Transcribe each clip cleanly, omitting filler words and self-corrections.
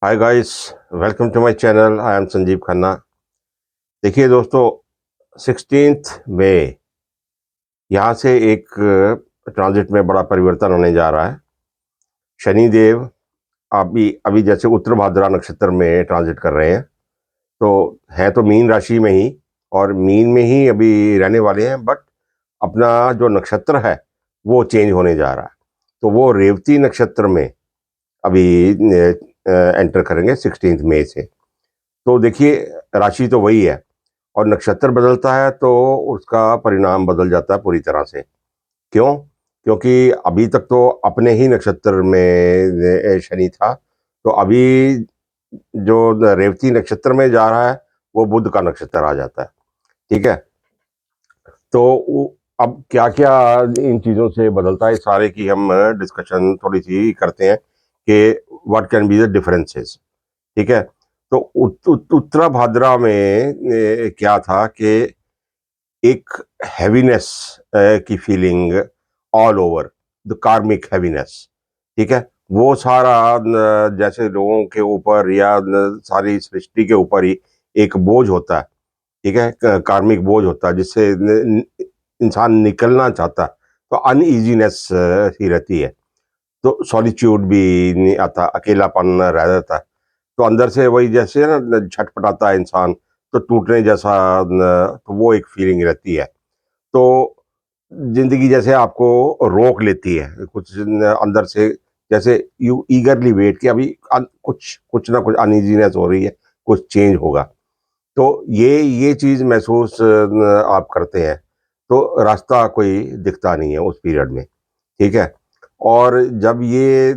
Hi guys, welcome to my channel. I am Sanjeev Khanna. देखिए दोस्तों, 16 मई यहाँ से एक ट्रांजिट में बड़ा परिवर्तन होने जा रहा है। शनिदेव अभी अभी जैसे उत्तर भाद्रा नक्षत्र में ट्रांजिट कर रहे हैं, तो है तो मीन राशि में ही और मीन में ही अभी रहने वाले हैं, बट अपना जो नक्षत्र है वो चेंज होने जा रहा है। तो वो रेवती नक्षत्र में अभी एंटर करेंगे 16 मई से। तो देखिए, राशि तो वही है और नक्षत्र बदलता है तो उसका परिणाम बदल जाता है पूरी तरह से। क्यों? क्योंकि अभी तक तो अपने ही नक्षत्र में शनि था, तो अभी जो रेवती नक्षत्र में जा रहा है वो बुध का नक्षत्र आ जाता है। ठीक है। तो अब क्या क्या इन चीज़ों से बदलता है, इस सारे की हम डिस्कशन थोड़ी सी करते हैं कि what can be the differences. ठीक है। तो उत्तरा भाद्रा में क्या था कि एक हैवीनेस की फीलिंग ऑल ओवर द कार्मिक हैवीनेस। ठीक है। वो सारा जैसे लोगों के ऊपर या सारी सृष्टि के ऊपर ही एक बोझ होता है। ठीक है। कार्मिक बोझ होता है जिससे इंसान निकलना चाहता है, तो अनईजीनेस ही रहती है। तो सॉलिट्यूड भी नहीं आता, अकेलापन रह जाता है। तो अंदर से वही जैसे ना छटपटाता है इंसान, तो टूटने जैसा तो वो एक फीलिंग रहती है। तो जिंदगी जैसे आपको रोक लेती है कुछ अंदर से, जैसे यू ईगरली वेट कि अभी कुछ कुछ ना कुछ अनइजीनेस हो रही है, कुछ चेंज होगा। तो ये चीज महसूस आप करते हैं, तो रास्ता कोई दिखता नहीं है उस पीरियड में। ठीक है। और जब ये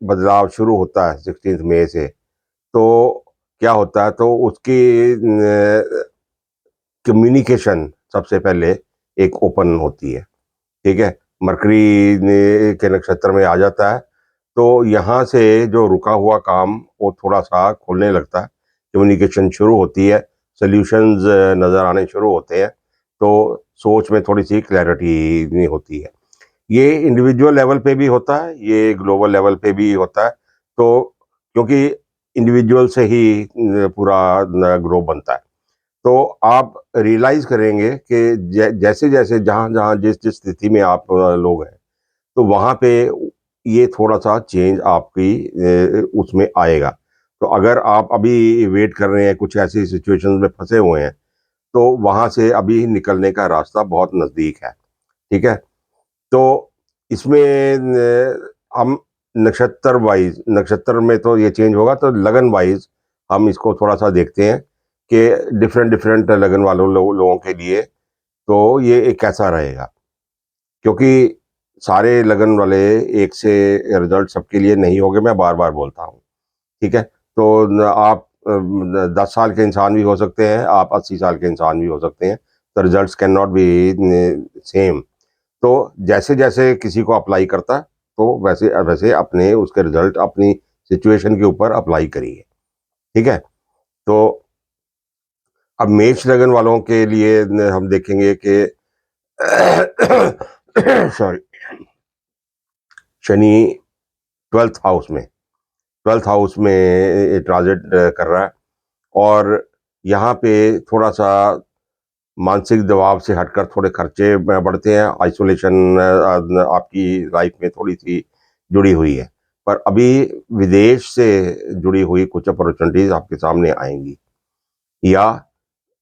बदलाव शुरू होता है 16 मई से, तो क्या होता है, तो उसकी कम्युनिकेशन सबसे पहले एक ओपन होती है। ठीक है। मरकरी के नक्षत्र में आ जाता है, तो यहाँ से जो रुका हुआ काम वो थोड़ा सा खुलने लगता है, कम्युनिकेशन शुरू होती है, सॉल्यूशंस नज़र आने शुरू होते हैं। तो सोच में थोड़ी सी क्लैरिटी होती है। ये इंडिविजुअल लेवल पे भी होता है, ये ग्लोबल लेवल पे भी होता है। तो क्योंकि इंडिविजुअल से ही पूरा ग्रुप बनता है, तो आप रियलाइज करेंगे कि जैसे जैसे जहाँ जहाँ जिस जिस स्थिति में आप लोग हैं, तो वहाँ पे ये थोड़ा सा चेंज आपकी उसमें आएगा। तो अगर आप अभी वेट कर रहे हैं, कुछ ऐसी सिचुएशंस में फंसे हुए हैं, तो वहाँ से अभी निकलने का रास्ता बहुत नज़दीक है। ठीक है। तो इसमें हम नक्षत्र में तो ये चेंज होगा, तो लगन वाइज हम इसको थोड़ा सा देखते हैं कि डिफरेंट डिफरेंट लगन वालों लोगों के लिए तो ये एक कैसा रहेगा। क्योंकि सारे लगन वाले एक से रिजल्ट सबके लिए नहीं होंगे, मैं बार बार बोलता हूँ। ठीक है। तो आप 10 साल के इंसान भी हो सकते हैं, आप 80 साल के इंसान भी हो सकते हैं। तो results can not be same. तो जैसे जैसे किसी को अप्लाई करता है, तो वैसे वैसे अपने उसके रिजल्ट अपनी सिचुएशन के ऊपर अप्लाई करिए। ठीक है। तो अब मेष लगन वालों के लिए हम देखेंगे कि सॉरी, शनि 12th हाउस में ट्रांजिट कर रहा है। और यहाँ पे थोड़ा सा मानसिक दबाव से हटकर थोड़े खर्चे बढ़ते हैं, आइसोलेशन आपकी लाइफ में थोड़ी सी जुड़ी हुई है। पर अभी विदेश से जुड़ी हुई कुछ अपॉर्चुनिटीज आपके सामने आएंगी, या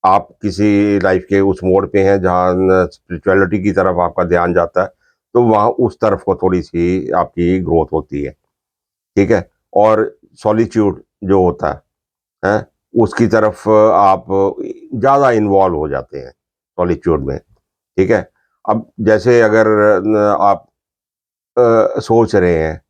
आप किसी लाइफ के उस मोड़ पे हैं जहाँ स्पिरिचुअलिटी की तरफ आपका ध्यान जाता है, तो वहाँ उस तरफ को थोड़ी सी आपकी ग्रोथ होती है। ठीक है। और सॉलिट्यूड जो होता है, उसकी तरफ आप ज़्यादा इन्वॉल्व हो जाते हैं सॉलिट्यूड में। ठीक है। अब जैसे अगर आप सोच रहे हैं,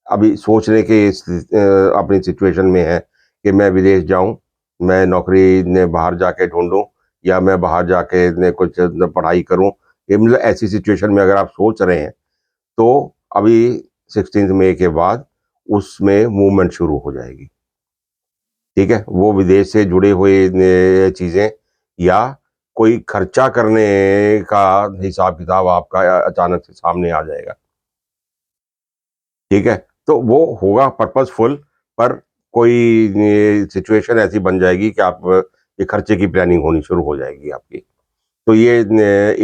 अभी सोचने के अपनी सिचुएशन में है कि मैं विदेश जाऊं, मैं नौकरी ने बाहर जाके ढूंढूं, या मैं बाहर जाके ने कुछ पढ़ाई करूं, ये मतलब ऐसी सिचुएशन में अगर आप सोच रहे हैं, तो अभी 16 मई के बाद उसमें मूवमेंट शुरू हो जाएगी। ठीक है। वो विदेश से जुड़े हुए चीज़ें, या कोई खर्चा करने का हिसाब किताब आपका अचानक से सामने आ जाएगा। ठीक है। तो वो होगा पर्पसफुल, पर कोई सिचुएशन ऐसी बन जाएगी कि आप ये खर्चे की प्लानिंग होनी शुरू हो जाएगी आपकी। तो ये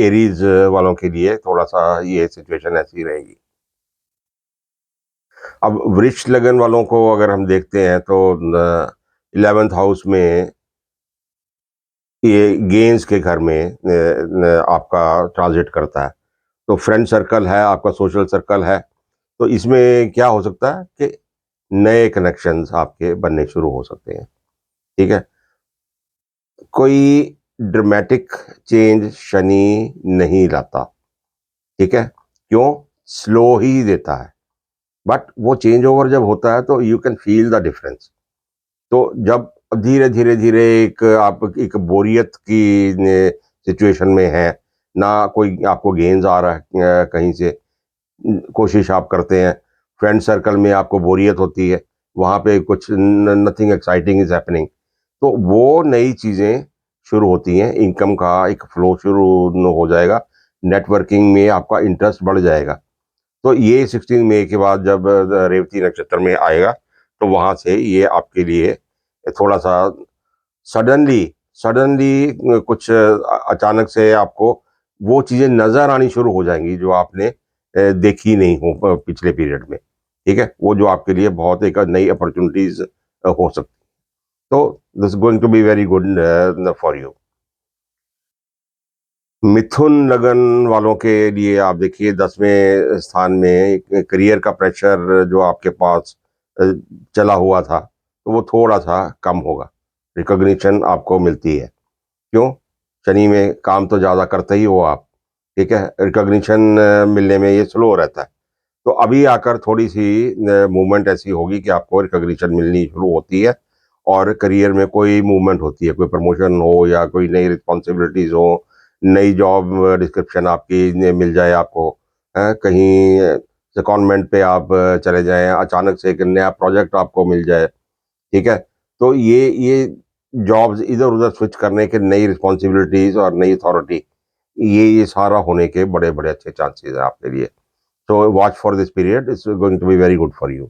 एरीज वालों के लिए थोड़ा सा ये सिचुएशन ऐसी रहेगी। अब वृक्ष लगन वालों को अगर हम देखते हैं तो 11th हाउस में ये गेंस के घर में आपका ट्रांजिट करता है। तो फ्रेंड सर्कल है, आपका सोशल सर्कल है, तो इसमें क्या हो सकता है कि नए कनेक्शंस आपके बनने शुरू हो सकते हैं। ठीक है, कोई ड्रामेटिक चेंज शनि नहीं लाता। ठीक है, क्यों? स्लो ही देता है, बट वो चेंज ओवर जब होता है तो you can feel the difference. तो जब धीरे धीरे धीरे एक आप एक बोरियत की सिचुएशन में है, ना कोई आपको गेन्स आ रहा है कहीं से, कोशिश आप करते हैं, फ्रेंड सर्कल में आपको बोरियत होती है, वहाँ पे कुछ नथिंग एक्साइटिंग इज हैपनिंग, तो वो नई चीज़ें शुरू होती हैं, इनकम का एक फ्लो शुरू हो जाएगा, नेटवर्किंग में आपका इंटरेस्ट बढ़ जाएगा। तो ये 16 मई के बाद जब रेवती नक्षत्र में आएगा तो वहाँ से ये आपके लिए थोड़ा सा सडनली सडनली कुछ अचानक से आपको वो चीज़ें नज़र आनी शुरू हो जाएंगी जो आपने देखी नहीं हो पिछले पीरियड में। ठीक है, वो जो आपके लिए बहुत एक नई अपॉर्चुनिटीज हो सकती। तो this going to be very good for you. Mithun लगन वालों के लिए आप देखिए 10वें स्थान में करियर का प्रेशर जो आपके पास अ, चला हुआ था, तो वो थोड़ा सा कम होगा, रिकॉग्निशन आपको मिलती है। क्यों? शनि में काम तो ज़्यादा करते ही हो आप। ठीक है, रिकॉग्निशन मिलने में ये स्लो रहता है। तो अभी आकर थोड़ी सी मूवमेंट ऐसी होगी कि आपको रिकॉग्निशन मिलनी शुरू होती है और करियर में कोई मूवमेंट होती है, कोई प्रमोशन हो या कोई नई रिस्पॉन्सिबिलिटीज़ हो, नई जॉब डिस्क्रिप्शन आपकी मिल जाए आपको, कहीं सेकॉन्डमेंट पे आप चले जाएं, अचानक से एक नया प्रोजेक्ट आपको मिल जाए। ठीक है, तो ये जॉब्स इधर उधर स्विच करने के, नई रिस्पॉन्सिबिलिटीज और नई अथॉरिटी, ये सारा होने के बड़े बड़े अच्छे चांसेस है आपके लिए। तो watch for this period, it's going to be very good for you.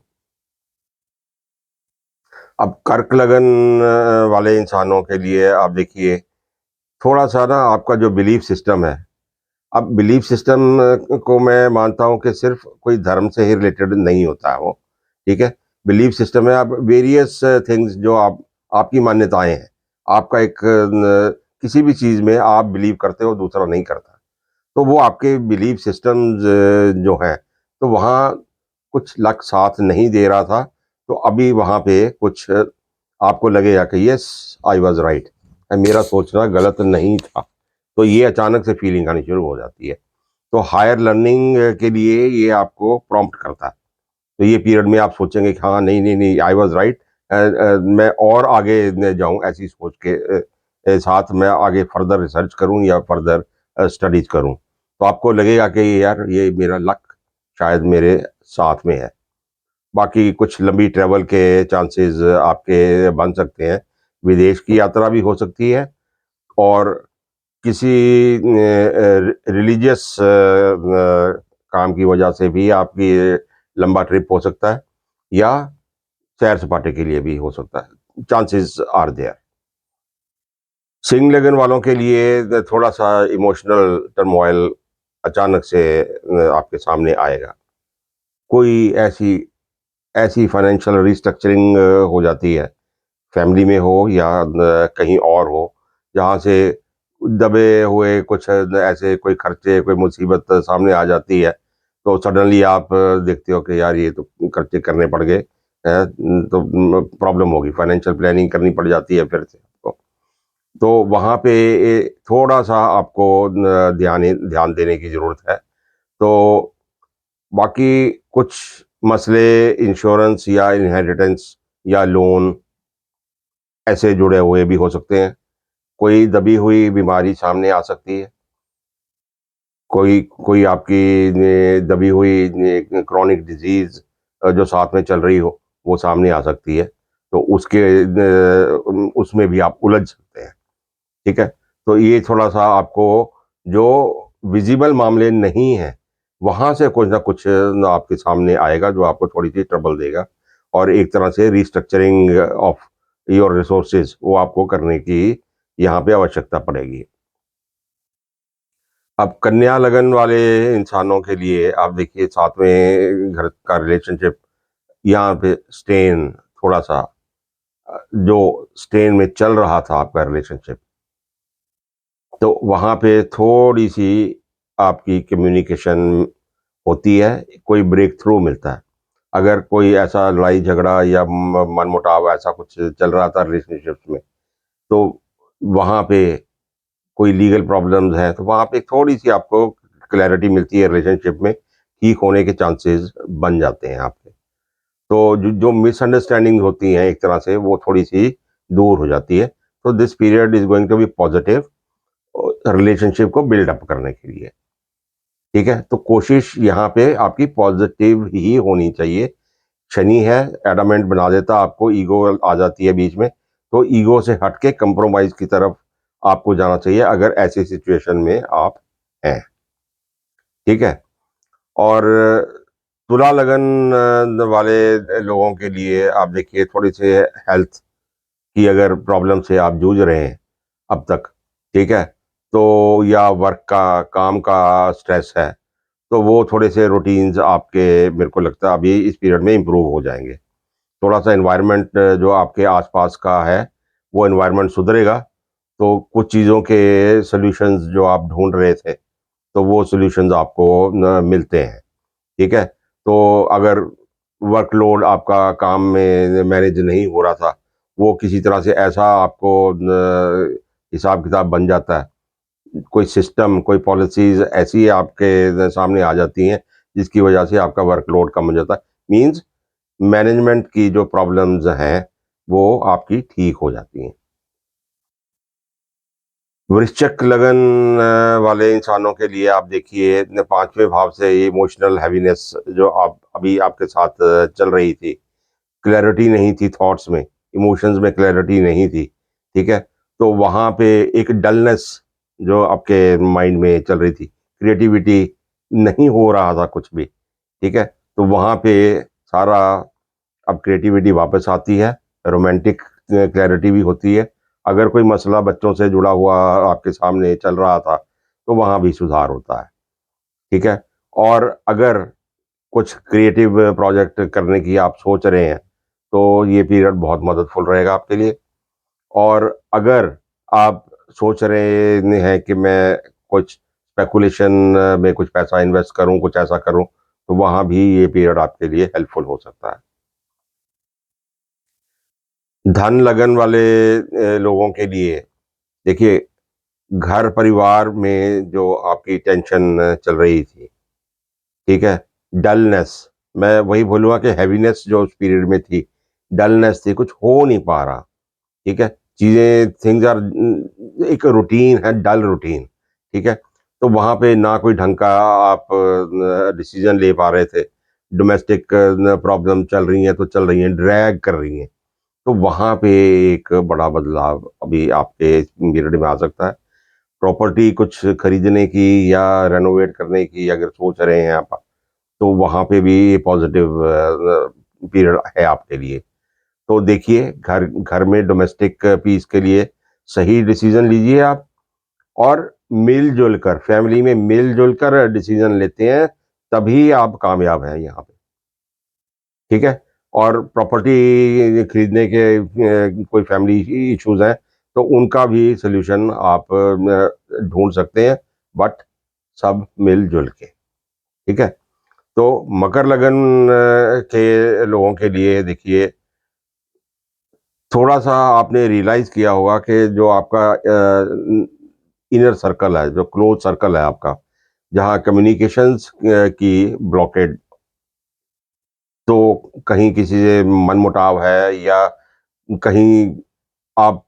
अब कर्क लगन वाले इंसानों के लिए आप देखिए, थोड़ा सा ना आपका जो बिलीफ सिस्टम है, अब बिलीफ सिस्टम को मैं मानता हूँ कि सिर्फ कोई धर्म से ही रिलेटेड नहीं होता है वो। ठीक है, बिलीफ सिस्टम है, आप वेरियस थिंग्स जो आप आपकी मान्यताएं हैं, आपका एक किसी भी चीज़ में आप बिलीव करते हो दूसरा नहीं करता, तो वो आपके बिलीफ सिस्टम्स जो हैं, तो वहाँ कुछ लक साथ नहीं दे रहा था, तो अभी वहाँ पे कुछ आपको लगेगा कि यस, आई वाज राइट, मेरा सोचना गलत नहीं था। तो ये अचानक से फीलिंग आनी शुरू हो जाती है। तो हायर लर्निंग के लिए ये आपको प्रॉम्प्ट करता है। तो ये पीरियड में आप सोचेंगे कि हाँ, नहीं, नहीं, नहीं, आई वाज़ राइट, मैं और आगे न जाऊँ, ऐसी सोच के साथ मैं आगे फर्दर रिसर्च करूँ या फर्दर स्टडीज़ करूँ। तो आपको लगेगा कि यार ये मेरा लक शायद मेरे साथ में है। बाकी कुछ लंबी ट्रैवल के चांसेस आपके बन सकते हैं। विदेश की यात्रा भी हो सकती है और किसी रिलीजियस काम की वजह से भी आपकी लंबा ट्रिप हो सकता है या सैर सपाटे के लिए भी हो सकता है। Chances are there. सिंह लगन वालों के लिए थोड़ा सा इमोशनल टर्मोइल अचानक से आपके सामने आएगा। कोई ऐसी ऐसी फाइनेंशियल रिस्ट्रक्चरिंग हो जाती है, फैमिली में हो या कहीं और हो, जहाँ से दबे हुए कुछ ऐसे कोई खर्चे, कोई मुसीबत सामने आ जाती है, तो सडनली आप देखते हो कि यार ये तो खर्चे करने पड़ गए, तो प्रॉब्लम होगी, फाइनेंशियल प्लानिंग करनी पड़ जाती है फिर से आपको। तो वहाँ पे थोड़ा सा आपको ध्यान ध्यान देने की ज़रूरत है। तो बाकी कुछ मसले इंश्योरेंस या इनहेरिटेंस या लोन ऐसे जुड़े हुए भी हो सकते हैं। कोई दबी हुई बीमारी सामने आ सकती है, कोई कोई आपकी दबी हुई क्रॉनिक डिजीज जो साथ में चल रही हो, वो सामने आ सकती है, तो उसके उसमें भी आप उलझ सकते हैं। ठीक है, तो ये थोड़ा सा आपको जो विजिबल मामले नहीं हैं, वहाँ से कुछ ना कुछ आपके सामने आएगा जो आपको थोड़ी सी ट्रबल देगा, और एक तरह से रिस्ट्रक्चरिंग ऑफ योर रिसोर्सेज वो आपको करने की यहाँ पे आवश्यकता पड़ेगी। अब कन्या लगन वाले इंसानों के लिए आप देखिए, साथ में घर का रिलेशनशिप यहाँ पे स्टेन, थोड़ा सा जो स्टेन में चल रहा था आपका रिलेशनशिप, तो वहाँ पे थोड़ी सी आपकी कम्युनिकेशन होती है, कोई ब्रेक थ्रू मिलता है। अगर कोई ऐसा लड़ाई झगड़ा या मनमुटाव ऐसा कुछ चल रहा था रिलेशनशिप्स में, तो वहाँ पे कोई लीगल प्रॉब्लम्स हैं, तो वहाँ पे थोड़ी सी आपको क्लैरिटी मिलती है, रिलेशनशिप में ठीक होने के चांसेस बन जाते हैं आपके। तो जो जो मिसअंडरस्टैंडिंग होती हैं एक तरह से, वो थोड़ी सी दूर हो जाती है। तो this period is going to be positive relationship को बिल्ड अप करने के लिए। ठीक है, तो कोशिश यहाँ पे आपकी पॉजिटिव ही होनी चाहिए। शनि है, एडामेंट बना देता, आपको ईगो आ जाती है बीच में, तो ईगो से हट के कंप्रोमाइज की तरफ आपको जाना चाहिए अगर ऐसी सिचुएशन में आप हैं। ठीक है, और तुला लगन वाले लोगों के लिए आप देखिए, थोड़ी सी हेल्थ की अगर प्रॉब्लम से आप जूझ रहे हैं अब तक, ठीक है, तो या वर्क का, काम का स्ट्रेस है, तो वो थोड़े से रूटीन्स आपके, मेरे को लगता है अभी इस पीरियड में इम्प्रूव हो जाएंगे। थोड़ा सा एनवायरनमेंट जो आपके आसपास का है, वो एनवायरनमेंट सुधरेगा, तो कुछ चीज़ों के सॉल्यूशंस जो आप ढूंढ रहे थे, तो वो सॉल्यूशंस आपको मिलते हैं। ठीक है, तो अगर वर्कलोड आपका काम में मैनेज नहीं हो रहा था, वो किसी तरह से ऐसा आपको हिसाब किताब बन जाता है, कोई सिस्टम, कोई पॉलिसीज ऐसी आपके सामने आ जाती हैं, जिसकी वजह से आपका वर्कलोड कम हो जाता है। मीन्स मैनेजमेंट की जो प्रॉब्लम्स हैं, वो आपकी ठीक हो जाती हैं। वृश्चिक लगन वाले इंसानों के लिए आप देखिए, पांचवें भाव से इमोशनल हैवीनेस जो आप अभी आपके साथ चल रही थी, क्लैरिटी नहीं थी थॉट्स में, इमोशंस में क्लैरिटी नहीं थी। ठीक है, तो वहाँ पे एक डलनेस जो आपके माइंड में चल रही थी, क्रिएटिविटी नहीं हो रहा था कुछ भी। ठीक है, तो वहाँ पे सारा अब क्रिएटिविटी वापस आती है, रोमांटिक क्लैरिटी भी होती है। अगर कोई मसला बच्चों से जुड़ा हुआ आपके सामने चल रहा था, तो वहाँ भी सुधार होता है। ठीक है, और अगर कुछ क्रिएटिव प्रोजेक्ट करने की आप सोच रहे हैं, तो ये पीरियड बहुत मददफुल रहेगा आपके लिए। और अगर आप सोच रहे हैं कि मैं कुछ स्पेकुलेशन में कुछ पैसा इन्वेस्ट करूं, कुछ ऐसा करूं, तो वहाँ भी ये पीरियड आपके लिए हेल्पफुल हो सकता है। धन लगन वाले लोगों के लिए देखिए, घर परिवार में जो आपकी टेंशन चल रही थी, ठीक है, डलनेस, मैं वही बोलूँगा कि हैवीनेस जो उस पीरियड में थी, डलनेस थी, कुछ हो नहीं पा रहा। ठीक है, चीज़ें, थिंग्स आर, एक रूटीन है, डल रूटीन। ठीक है, तो वहाँ पे ना कोई ढंग का आप डिसीजन ले पा रहे थे, डोमेस्टिक प्रॉब्लम चल रही हैं तो चल रही हैं, ड्रैग कर रही हैं, तो वहाँ पे एक बड़ा बदलाव अभी आपके पीरियड में आ सकता है। प्रॉपर्टी कुछ खरीदने की या रेनोवेट करने की अगर सोच रहे हैं आप, तो वहाँ पे भी पॉजिटिव पीरियड है आपके लिए। तो देखिए, घर घर में डोमेस्टिक पीस के लिए सही डिसीजन लीजिए आप, और मिलजुल कर, फैमिली में मिलजुल कर डिसीजन लेते हैं, तभी आप कामयाब हैं यहाँ पे। ठीक है, और प्रॉपर्टी खरीदने के कोई फैमिली इश्यूज हैं, तो उनका भी सल्यूशन आप ढूंढ सकते हैं, बट सब मिलजुल के। ठीक है, तो मकर लगन के लोगों के लिए देखिए, थोड़ा सा आपने रियलाइज किया होगा कि जो आपका इनर सर्कल है, जो क्लोज सर्कल है आपका, जहाँ कम्युनिकेशंस की ब्लॉकेड, तो कहीं किसी से मनमुटाव है, या कहीं आप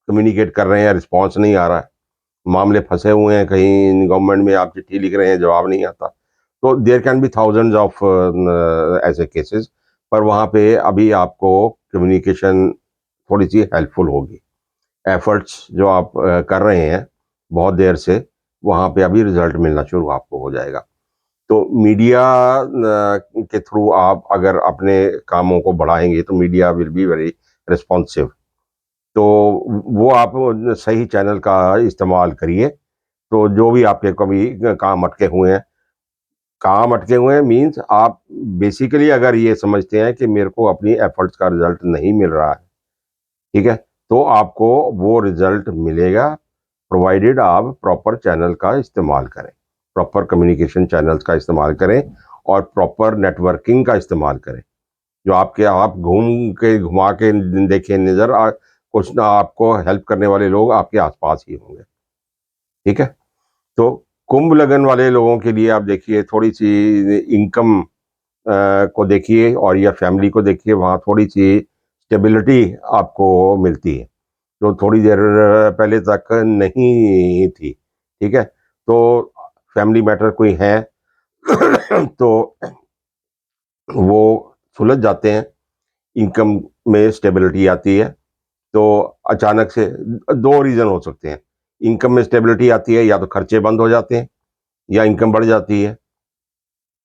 कम्युनिकेट कर रहे हैं, रिस्पॉन्स नहीं आ रहा है, मामले फंसे हुए हैं, कहीं गवर्नमेंट में आप चिट्ठी लिख रहे हैं, जवाब नहीं आता, तो there can be thousands of ऐसे केसेस, पर वहाँ पे अभी आपको कम्युनिकेशन थोड़ी सी हेल्पफुल होगी। एफर्ट्स जो आप कर रहे हैं बहुत देर से, वहाँ पे अभी रिजल्ट मिलना शुरू आपको हो जाएगा। तो मीडिया के थ्रू आप अगर अपने कामों को बढ़ाएंगे तो media will be very responsive. तो वो आप सही चैनल का इस्तेमाल करिए। तो जो भी आपके कभी काम अटके हुए हैं मीन्स आप बेसिकली अगर ये समझते हैं कि मेरे को अपनी एफर्ट्स का रिजल्ट नहीं मिल रहा है, ठीक है, तो आपको वो रिजल्ट मिलेगा प्रोवाइडेड आप प्रॉपर चैनल का इस्तेमाल करें, प्रॉपर कम्युनिकेशन चैनल्स का इस्तेमाल करें और प्रॉपर नेटवर्किंग का इस्तेमाल करें। जो आपके आप घुमा के देखें नज़र कुछ ना आपको हेल्प करने वाले लोग आपके आसपास ही होंगे, ठीक है। तो कुंभ लगन वाले लोगों के लिए आप देखिए थोड़ी सी इनकम को देखिए और या फैमिली को देखिए, वहाँ थोड़ी सी स्टेबिलिटी आपको मिलती है जो थोड़ी देर पहले तक नहीं थी, ठीक है। तो फैमिली मैटर कोई है तो वो सुलझ जाते हैं, इनकम में स्टेबिलिटी आती है। तो अचानक से दो रीज़न हो सकते हैं, इनकम में स्टेबिलिटी आती है या तो खर्चे बंद हो जाते हैं या इनकम बढ़ जाती है,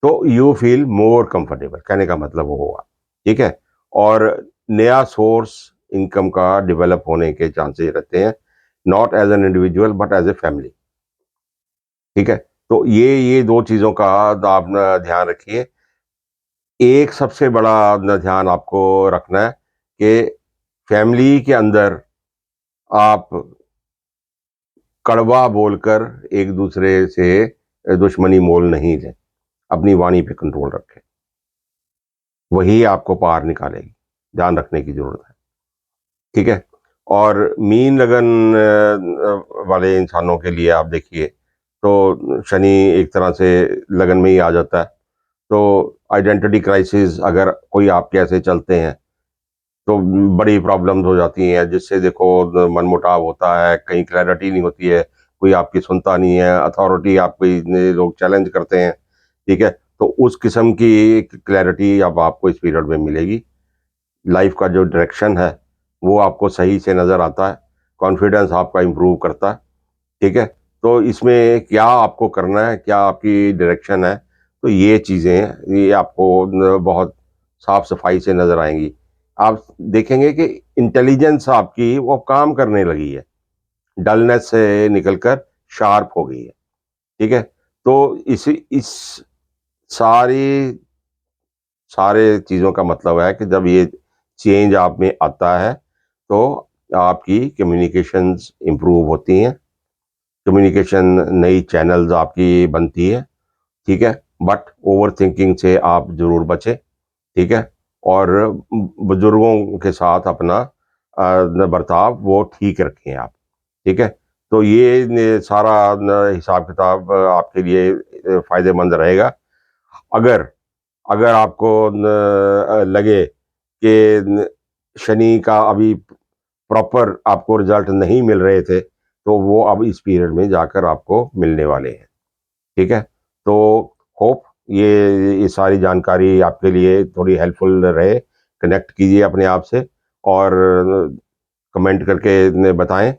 तो यू फील मोर कंफर्टेबल, कहने का मतलब वो होगा, ठीक है। और नया सोर्स इनकम का डेवलप होने के चांसेस रहते हैं, not as an individual but as a family, ठीक है। तो ये दो चीज़ों का आप ना ध्यान रखिए। एक सबसे बड़ा ना ध्यान आपको रखना है कि फैमिली के अंदर आप कड़वा बोलकर एक दूसरे से दुश्मनी मोल नहीं लें, अपनी वाणी पे कंट्रोल रखें, वही आपको पार निकालेगी, ध्यान रखने की जरूरत है, ठीक है। और मीन लगन वाले इंसानों के लिए आप देखिए तो शनि एक तरह से लगन में ही आ जाता है। तो आइडेंटिटी क्राइसिस अगर कोई आपके ऐसे चलते हैं तो बड़ी प्रॉब्लम्स हो जाती हैं, जिससे देखो मनमुटाव होता है, कहीं क्लैरिटी नहीं होती है, कोई आपकी सुनता नहीं है, अथॉरिटी आपको लोग चैलेंज करते हैं, ठीक है। तो उस किस्म की क्लैरिटी अब आपको इस पीरियड में मिलेगी। लाइफ का जो डायरेक्शन है वो आपको सही से नज़र आता है, कॉन्फिडेंस आपका इम्प्रूव करता है, ठीक है। तो इसमें क्या आपको करना है, क्या आपकी डायरेक्शन है, तो ये चीज़ें ये आपको बहुत साफ सफाई से नज़र आएंगी। आप देखेंगे कि इंटेलिजेंस आपकी वो काम करने लगी है, डलनेस से निकलकर शार्प हो गई है, ठीक है। तो इस सारी सारे चीज़ों का मतलब है कि जब ये चेंज आप में आता है तो आपकी कम्युनिकेशंस इम्प्रूव होती हैं, कम्युनिकेशन नई चैनल्स आपकी बनती है, ठीक है। बट ओवर थिंकिंग से आप ज़रूर बचें, ठीक है। और बुजुर्गों के साथ अपना बर्ताव वो ठीक रखें आप, ठीक है। तो ये सारा हिसाब किताब आपके लिए फ़ायदेमंद रहेगा। अगर अगर आपको लगे कि शनि का अभी प्रॉपर आपको रिजल्ट नहीं मिल रहे थे तो वो अब इस पीरियड में जाकर आपको मिलने वाले हैं, ठीक है। तो होप ये सारी जानकारी आपके लिए थोड़ी हेल्पफुल रहे। कनेक्ट कीजिए अपने आप से और कमेंट करके बताएं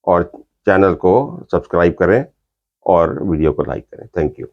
और चैनल को सब्सक्राइब करें और वीडियो को लाइक करें। Thank you.